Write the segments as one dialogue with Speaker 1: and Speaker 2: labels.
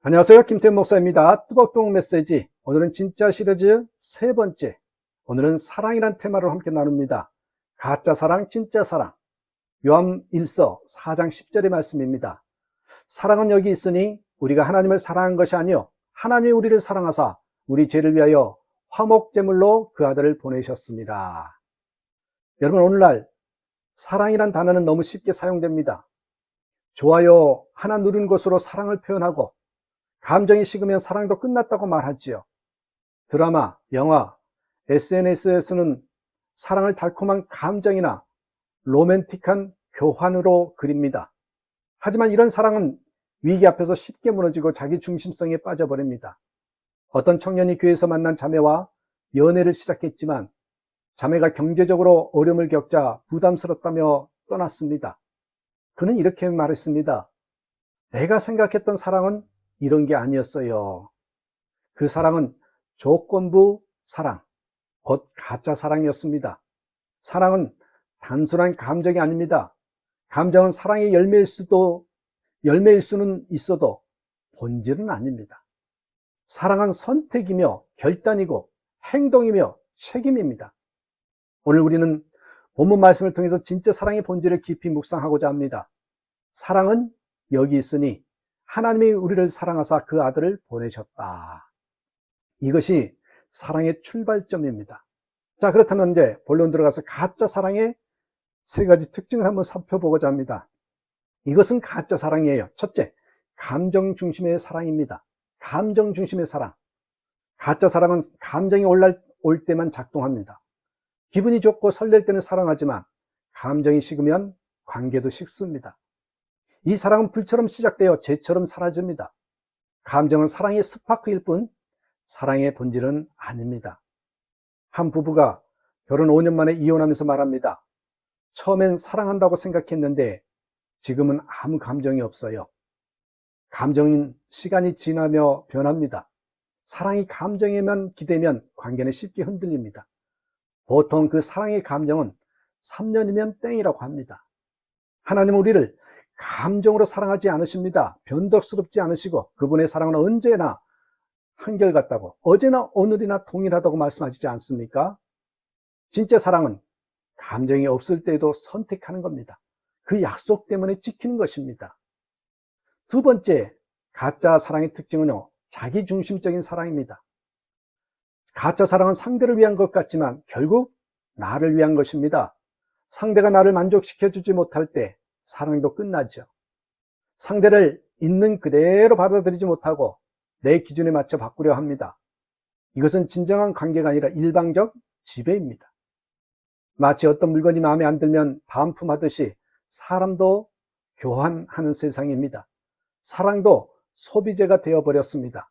Speaker 1: 안녕하세요. 김태현 목사입니다. 뚜벅뚜벅 메시지. 오늘은 진짜 시리즈 세 번째. 오늘은 사랑이란 테마로 함께 나눕니다. 가짜 사랑, 진짜 사랑. 요한 1서 4장 10절의 말씀입니다. 사랑은 여기 있으니 우리가 하나님을 사랑한 것이 아니요 하나님이 우리를 사랑하사 우리 죄를 위하여 화목제물로 그 아들을 보내셨습니다. 여러분, 오늘날 사랑이란 단어는 너무 쉽게 사용됩니다. 좋아요 하나 누른 것으로 사랑을 표현하고 감정이 식으면 사랑도 끝났다고 말하지요. 드라마, 영화, SNS에서는 사랑을 달콤한 감정이나 로맨틱한 교환으로 그립니다. 하지만 이런 사랑은 위기 앞에서 쉽게 무너지고 자기 중심성에 빠져버립니다. 어떤 청년이 교회에서 만난 자매와 연애를 시작했지만 자매가 경제적으로 어려움을 겪자 부담스럽다며 떠났습니다. 그는 이렇게 말했습니다. 내가 생각했던 사랑은 이런 게 아니었어요. 그 사랑은 조건부 사랑, 곧 가짜 사랑이었습니다. 사랑은 단순한 감정이 아닙니다. 감정은 사랑의 열매일 수는 있어도 본질은 아닙니다. 사랑은 선택이며 결단이고 행동이며 책임입니다. 오늘 우리는 본문 말씀을 통해서 진짜 사랑의 본질을 깊이 묵상하고자 합니다. 사랑은 여기 있으니 하나님이 우리를 사랑하사 그 아들을 보내셨다. 이것이 사랑의 출발점입니다. 자, 그렇다면 이제 본론 들어가서 가짜 사랑의 세 가지 특징을 한번 살펴보고자 합니다. 이것은 가짜 사랑이에요. 첫째, 감정 중심의 사랑입니다. 감정 중심의 사랑. 가짜 사랑은 감정이 올 때만 작동합니다. 기분이 좋고 설렐 때는 사랑하지만 감정이 식으면 관계도 식습니다. 이 사랑은 불처럼 시작되어 재처럼 사라집니다. 감정은 사랑의 스파크일 뿐 사랑의 본질은 아닙니다. 한 부부가 결혼 5년 만에 이혼하면서 말합니다. 처음엔 사랑한다고 생각했는데 지금은 아무 감정이 없어요. 감정은 시간이 지나며 변합니다. 사랑이 감정에만 기대면 관계는 쉽게 흔들립니다. 보통 그 사랑의 감정은 3년이면 땡이라고 합니다. 하나님은 우리를 감정으로 사랑하지 않으십니다. 변덕스럽지 않으시고 그분의 사랑은 언제나 한결같다고, 어제나 오늘이나 동일하다고 말씀하시지 않습니까? 진짜 사랑은 감정이 없을 때에도 선택하는 겁니다. 그 약속 때문에 지키는 것입니다. 두 번째, 가짜 사랑의 특징은요, 자기중심적인 사랑입니다. 가짜 사랑은 상대를 위한 것 같지만 결국 나를 위한 것입니다. 상대가 나를 만족시켜주지 못할 때 사랑도 끝나죠. 상대를 있는 그대로 받아들이지 못하고 내 기준에 맞춰 바꾸려 합니다. 이것은 진정한 관계가 아니라 일방적 지배입니다. 마치 어떤 물건이 마음에 안 들면 반품하듯이 사람도 교환하는 세상입니다. 사랑도 소비재가 되어버렸습니다.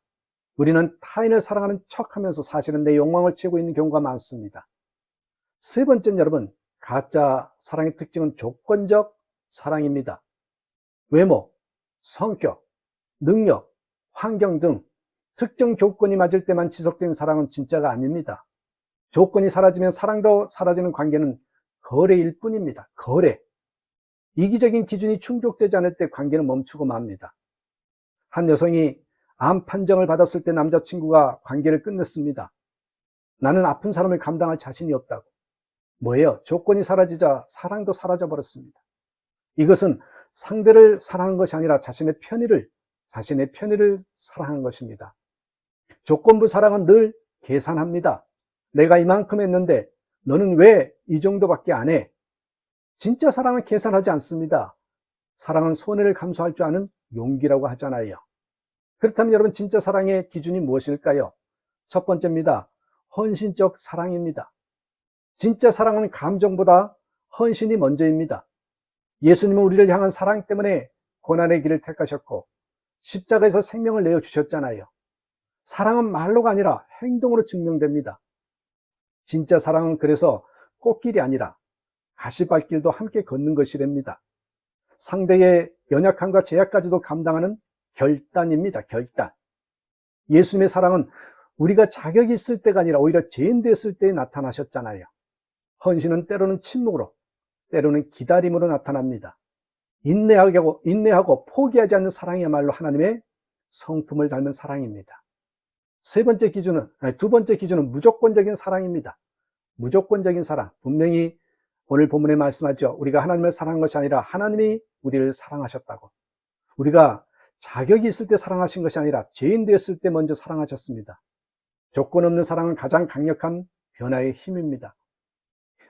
Speaker 1: 우리는 타인을 사랑하는 척하면서 사실은 내 욕망을 채우고 있는 경우가 많습니다. 세 번째는 여러분, 가짜 사랑의 특징은 조건적 사랑입니다. 외모, 성격, 능력, 환경 등 특정 조건이 맞을 때만 지속되는 사랑은 진짜가 아닙니다. 조건이 사라지면 사랑도 사라지는 관계는 거래일 뿐입니다. 거래. 이기적인 기준이 충족되지 않을 때 관계는 멈추고 맙니다. 한 여성이 암 판정을 받았을 때 남자친구가 관계를 끝냈습니다. 나는 아픈 사람을 감당할 자신이 없다고. 뭐예요? 조건이 사라지자 사랑도 사라져 버렸습니다. 이것은 상대를 사랑한 것이 아니라 자신의 편의를 사랑한 것입니다. 조건부 사랑은 늘 계산합니다. 내가 이만큼 했는데 너는 왜 이 정도밖에 안 해? 진짜 사랑은 계산하지 않습니다. 사랑은 손해를 감수할 줄 아는 용기라고 하잖아요. 그렇다면 여러분, 진짜 사랑의 기준이 무엇일까요? 첫 번째입니다. 헌신적 사랑입니다. 진짜 사랑은 감정보다 헌신이 먼저입니다. 예수님은 우리를 향한 사랑 때문에 고난의 길을 택하셨고 십자가에서 생명을 내어주셨잖아요. 사랑은 말로가 아니라 행동으로 증명됩니다. 진짜 사랑은 그래서 꽃길이 아니라 가시밭길도 함께 걷는 것이랍니다. 상대의 연약함과 제약까지도 감당하는 결단입니다. 결단. 예수님의 사랑은 우리가 자격이 있을 때가 아니라 오히려 죄인 됐을 때 나타나셨잖아요. 헌신은 때로는 침묵으로, 때로는 기다림으로 나타납니다. 인내하고 포기하지 않는 사랑이야말로 하나님의 성품을 닮은 사랑입니다. 두 번째 기준은 무조건적인 사랑입니다. 무조건적인 사랑. 분명히 오늘 본문에 말씀하죠. 우리가 하나님을 사랑한 것이 아니라 하나님이 우리를 사랑하셨다고. 우리가 자격이 있을 때 사랑하신 것이 아니라 죄인 되었을 때 먼저 사랑하셨습니다. 조건 없는 사랑은 가장 강력한 변화의 힘입니다.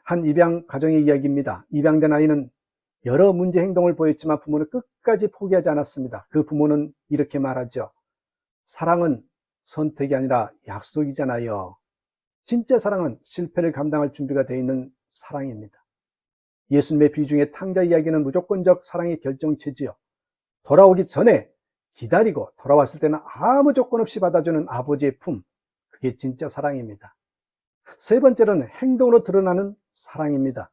Speaker 1: 한 입양 가정의 이야기입니다. 입양된 아이는 여러 문제 행동을 보였지만 부모는 끝까지 포기하지 않았습니다. 그 부모는 이렇게 말하죠. 사랑은 선택이 아니라 약속이잖아요. 진짜 사랑은 실패를 감당할 준비가 되어 있는 사랑입니다. 예수님의 비중의 탕자 이야기는 무조건적 사랑의 결정체지요. 돌아오기 전에 기다리고 돌아왔을 때는 아무 조건 없이 받아주는 아버지의 품, 그게 진짜 사랑입니다. 세 번째로는 행동으로 드러나는 사랑입니다.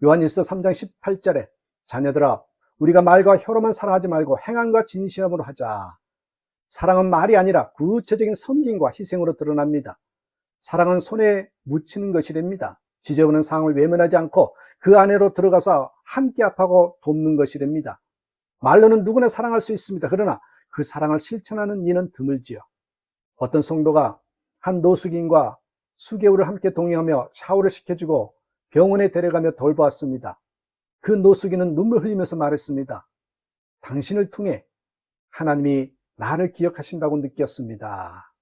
Speaker 1: 요한일서 3장 18절에 자녀들아 우리가 말과 혀로만 사랑하지 말고 행함과 진실함으로 하자. 사랑은 말이 아니라 구체적인 섬김과 희생으로 드러납니다. 사랑은 손에 묻히는 것이랍니다. 지저분한 상황을 외면하지 않고 그 안으로 들어가서 함께 합하고 돕는 것이랍니다. 말로는 누구나 사랑할 수 있습니다. 그러나 그 사랑을 실천하는 이는 드물지요. 어떤 성도가 한 노숙인과 수개월을 함께 동행하며 샤워를 시켜주고 병원에 데려가며 돌보았습니다. 그 노숙인은 눈물 흘리면서 말했습니다. 당신을 통해 하나님이 나를 기억하신다고 느꼈습니다.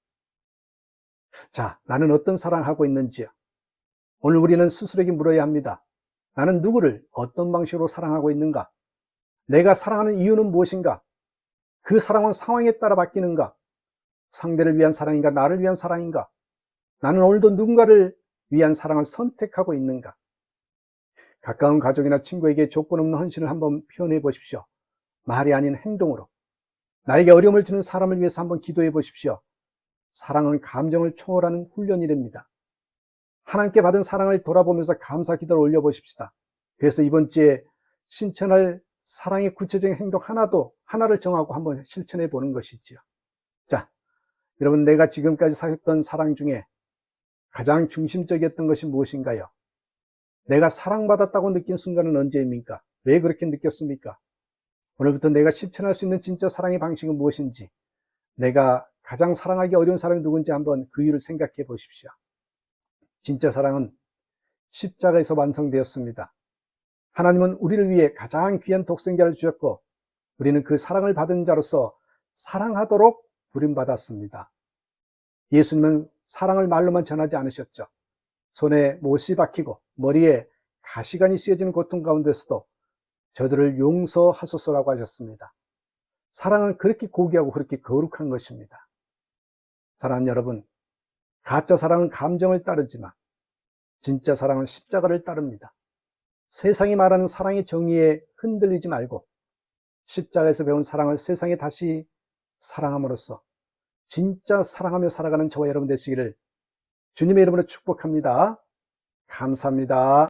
Speaker 1: 자, 나는 어떤 사랑하고 있는지요? 오늘 우리는 스스로에게 물어야 합니다. 나는 누구를 어떤 방식으로 사랑하고 있는가? 내가 사랑하는 이유는 무엇인가? 그 사랑은 상황에 따라 바뀌는가? 상대를 위한 사랑인가? 나를 위한 사랑인가? 나는 오늘도 누군가를 위한 사랑을 선택하고 있는가? 가까운 가족이나 친구에게 조건 없는 헌신을 한번 표현해 보십시오. 말이 아닌 행동으로. 나에게 어려움을 주는 사람을 위해서 한번 기도해 보십시오. 사랑은 감정을 초월하는 훈련이랍니다. 하나님께 받은 사랑을 돌아보면서 감사 기도를 올려보십시다. 그래서 이번 주에 실천할 사랑의 구체적인 행동 하나를 정하고 한번 실천해 보는 것이지요. 자, 여러분, 내가 지금까지 사귀었던 사랑 중에 가장 중심적이었던 것이 무엇인가요? 내가 사랑받았다고 느낀 순간은 언제입니까? 왜 그렇게 느꼈습니까? 오늘부터 내가 실천할 수 있는 진짜 사랑의 방식은 무엇인지, 내가 가장 사랑하기 어려운 사람이 누군지 한번 그 이유를 생각해 보십시오. 진짜 사랑은 십자가에서 완성되었습니다. 하나님은 우리를 위해 가장 귀한 독생자를 주셨고 우리는 그 사랑을 받은 자로서 사랑하도록 부름받았습니다. 예수님은 사랑을 말로만 전하지 않으셨죠. 손에 못이 박히고 머리에 가시관이 씌어지는 고통 가운데서도 저들을 용서하소서라고 하셨습니다. 사랑은 그렇게 고귀하고 그렇게 거룩한 것입니다. 사랑하는 여러분, 가짜 사랑은 감정을 따르지만 진짜 사랑은 십자가를 따릅니다. 세상이 말하는 사랑의 정의에 흔들리지 말고 십자가에서 배운 사랑을 세상에 다시 사랑함으로써 진짜 사랑하며 살아가는 저와 여러분 되시기를 주님의 이름으로 축복합니다. 감사합니다.